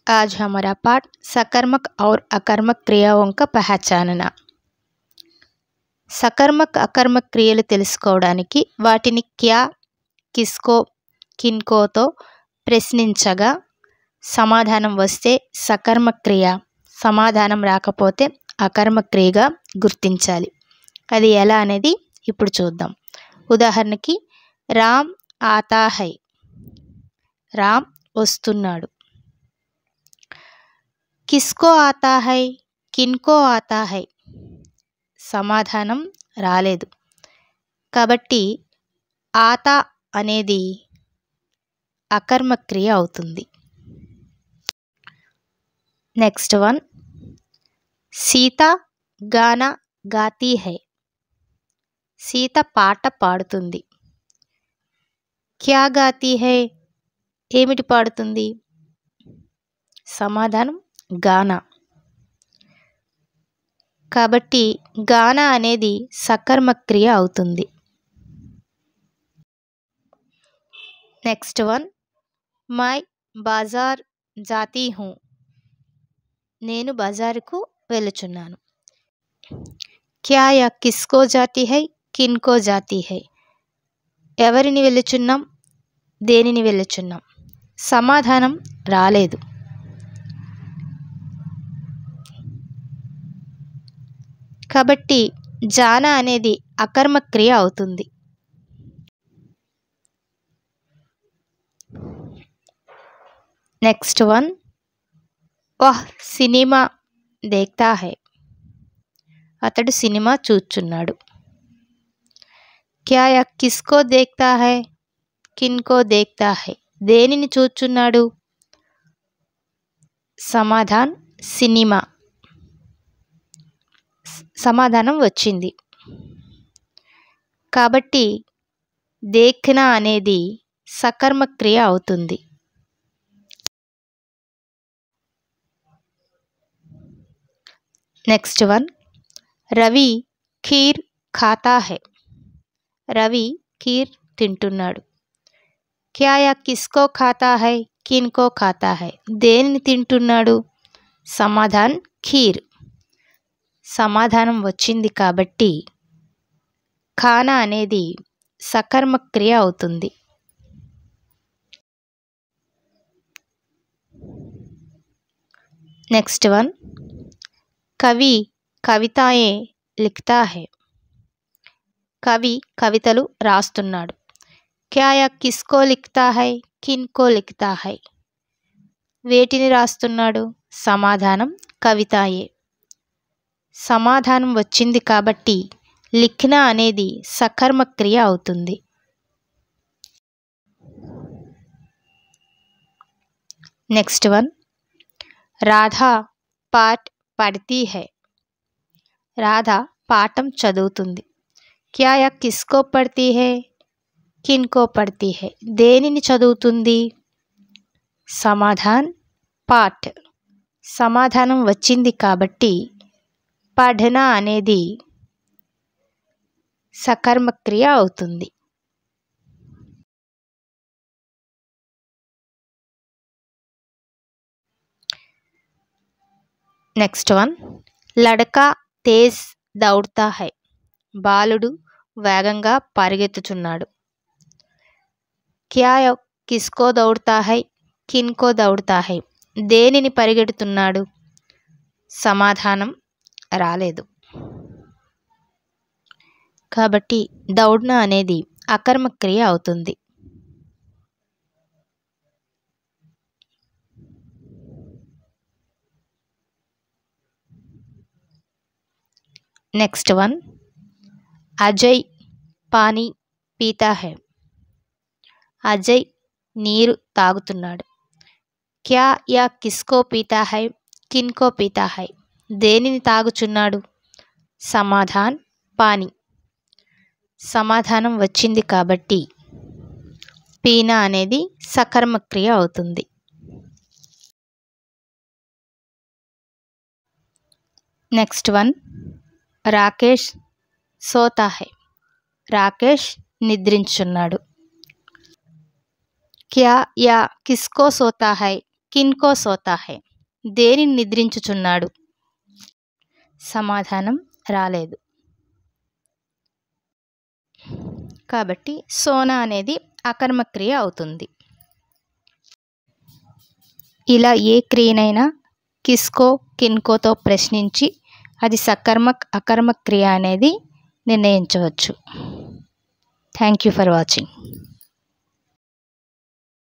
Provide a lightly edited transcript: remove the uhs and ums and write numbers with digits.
आज हमारा पाठ सकर्मक और अकर्मक क्रियाओं का पहचानना। सकर्मक अकर्मक क्रियలు తెలుసుకోవడానికి వాటిని క్యా, కిస్కో, కిన్కోతో ప్రశ్నించగా సమాధానం వస్తే సకర్మక క్రియ, సమాధానం రాకపోతే అకర్మక క్రియగా గుర్తించాలి. అది ఎలా అనేది ఇప్పుడు చూద్దాం. ఉదాహరణకి రామ్ ఆతా హై, రామ్ వస్తున్నాడు. కిస్కో ఆతా హై, కిన్కో ఆతా హై, సమాధానం రాలేదు. కాబట్టి ఆతా అనేది అకర్మక క్రియ అవుతుంది. నెక్స్ట్ వన్, సీత గానా గాతీ హై, సీత పాట పాడుతుంది. క్యా గాతీ హై, ఏమిటి పాడుతుంది? సమాధానం గానా. కాబట్టి గానా అనేది సకర్మక క్రియ అవుతుంది. నెక్స్ట్ వన్, మై బాజార్ జాతీ హూ, నేను బజారుకు వెళుచున్నాను. క్యా యా కిస్కో జాతీ హై, కిన్కో జాతీ హై, ఎవరిని వెళ్ళుచున్నాం, దేనిని వెళ్ళుచున్నాం? సమాధానం రాలేదు. కాబట్టి జానా అనేది అకర్మక క్రియ అవుతుంది. నెక్స్ట్ వన్, వహ్ సినిమా దేఖ్తా హై, అతడు సినిమా చూచున్నాడు. క్యా యా కిస్కో దేఖ్తా హై, కిన్కో దేఖ్తా హై, దేనిని చూచున్నాడు? సమాధానం సినిమా. సమాధానం వచ్చింది. కాబట్టి దేఖ్నా అనేది సకర్మక క్రియ అవుతుంది. నెక్స్ట్ వన్, రవి ఖీర్ ఖాతా హై, రవి ఖీర్ తింటున్నాడు. క్యా యా కిస్కో ఖాతా హై, కిన్కో ఖాతా హై, దేనిని తింటున్నాడు? సమాధానం ఖీర్. సమాధానం వచ్చింది. కాబట్టి ఖానా అనేది సకర్మక క్రియ అవుతుంది. నెక్స్ట్ వన్, కవి కవితాయే లిఖతా హై, కవి కవితలు రాస్తున్నాడు. క్యా యా కిస్కో లిఖతా హై, కిన్కో లిఖతా హై, వేటిని రాస్తున్నాడు? సమాధానం కవితాయే. సమాధానం వచ్చింది. కాబట్టి లిఖ్నా అనేది సకర్మక క్రియ అవుతుంది. నెక్స్ట్ వన్, రాధా పాఠ్ పढ़ती है, రాధ పాఠం చదువుతుంది. క్యా యా కిస్కో పढ़ती है, కిన్కో పढ़ती है, దేనిని చదువుతుంది? సమాధానం పాఠ్. సమాధానం వచ్చింది. కాబట్టి పఢనా అనేది సకర్మక క్రియ అవుతుంది. నెక్స్ట్ వన్, లడకా తేజ్ దౌడ్తా హై, బాలుడు వేగంగా పరిగెత్తుచున్నాడు. క్యా యా కిస్కో దౌడ్తా హై, కిన్కో దౌడ్తా హై, దేనిని పరిగెడుతున్నాడు? సమాధానం రాలేదు. కాబట్టి దౌడ్నా అనేది అకర్మక క్రియ అవుతుంది. నెక్స్ట్ వన్, అజయ్ పానీ పీతా హై, అజయ్ నీరు తాగుతున్నాడు. క్యా యా కిస్కో పీతా హై, కిన్కో పీతా హై, దేనిని తాగుచున్నాడు? సమాధానం పానీ. సమాధానం వచ్చింది. కాబట్టి పీనా అనేది సకర్మక క్రియ అవుతుంది. నెక్స్ట్ వన్, రాకేష్ సోతా హై, రాకేష్ నిద్రించున్నాడు. క్యా యా కిస్కో సోతా హై, కిన్కో సోతా హై, దేనిని నిద్రించుచున్నాడు. సమాధానం రాలేదు. కాబట్టి సోనా అనేది అకర్మక్రియ అవుతుంది. ఇలా ఏ క్రియనైనా కిస్కో కిన్కోతో ప్రశ్నించి అది సకర్మక్ అకర్మక్ క్రియ అనేది నిర్ణయించవచ్చు. Thank you for watching.